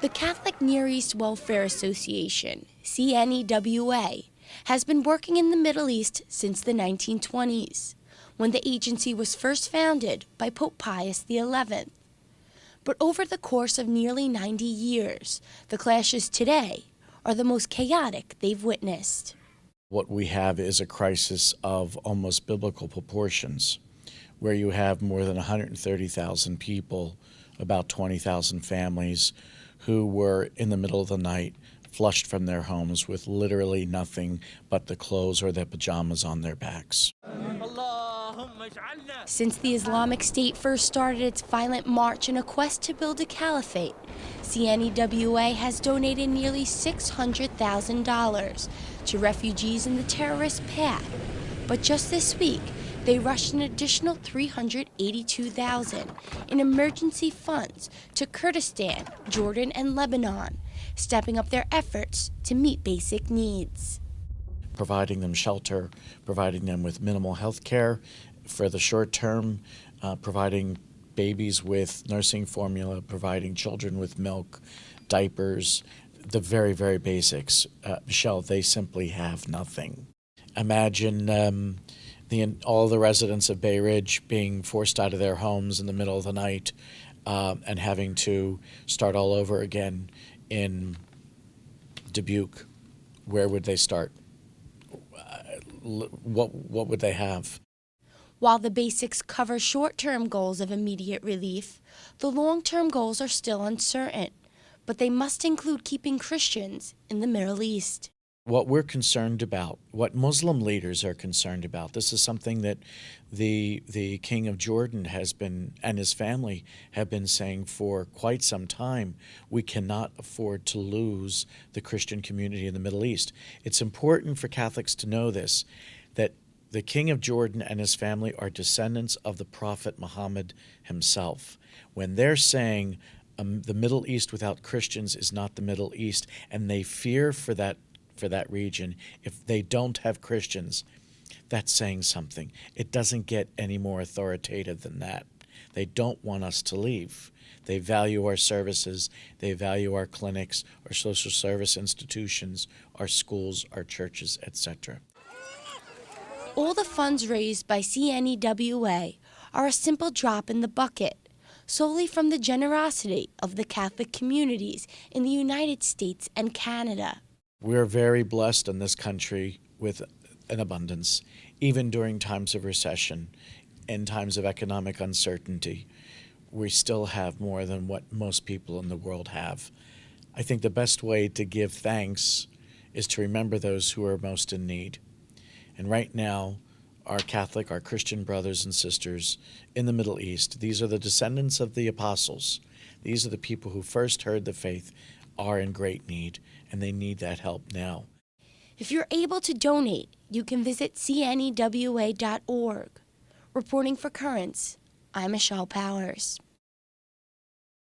The Catholic Near East Welfare Association, CNEWA, has been working in the Middle East since the 1920s, when the agency was first founded by Pope Pius XI. But over the course of nearly 90 years, the clashes today are the most chaotic they've witnessed. What we have is a crisis of almost biblical proportions, where you have more than 130,000 people, about 20,000 families, who were in the middle of the night flushed from their homes with literally nothing but the clothes or their pajamas on their backs. Since the Islamic State first started its violent march in a quest to build a caliphate, CNEWA has donated nearly $600,000 to refugees in the terrorist path. But just this week, they rushed an additional $382,000 in emergency funds to Kurdistan, Jordan, and Lebanon, stepping up their efforts to meet basic needs. Providing them shelter, providing them with minimal health care for the short term, providing babies with nursing formula, providing children with milk, diapers, the very, very basics. Michelle, they simply have nothing. Imagine all the residents of Bay Ridge being forced out of their homes in the middle of the night and having to start all over again in Dubuque. Where would they start? What would they have? While the basics cover short-term goals of immediate relief, the long-term goals are still uncertain, but they must include keeping Christians in the Middle East. What we're concerned about, what Muslim leaders are concerned about, this is something that the King of Jordan has been, and his family have been saying for quite some time. We cannot afford to lose the Christian community in the Middle East. It's important for Catholics to know this, that the King of Jordan and his family are descendants of the Prophet Muhammad himself. When they're saying the Middle East without Christians is not the Middle East, and they fear for that region, if they don't have Christians, that's saying something. It doesn't get any more authoritative than that. They don't want us to leave. They value our services. They value our clinics, our social service institutions, our schools, our churches, etc. All the funds raised by CNEWA are a simple drop in the bucket, solely from the generosity of the Catholic communities in the United States and Canada. We're very blessed in this country with an abundance, even during times of recession, in times of economic uncertainty. We still have more than what most people in the world have. I think the best way to give thanks is to remember those who are most in need. And right now, our Catholic, our Christian brothers and sisters in the Middle East, these are the descendants of the apostles. These are the people who first heard the faith, are in great need, and they need that help now. If you're able to donate, you can visit cnewa.org. Reporting for Currents, I'm Michelle Powers.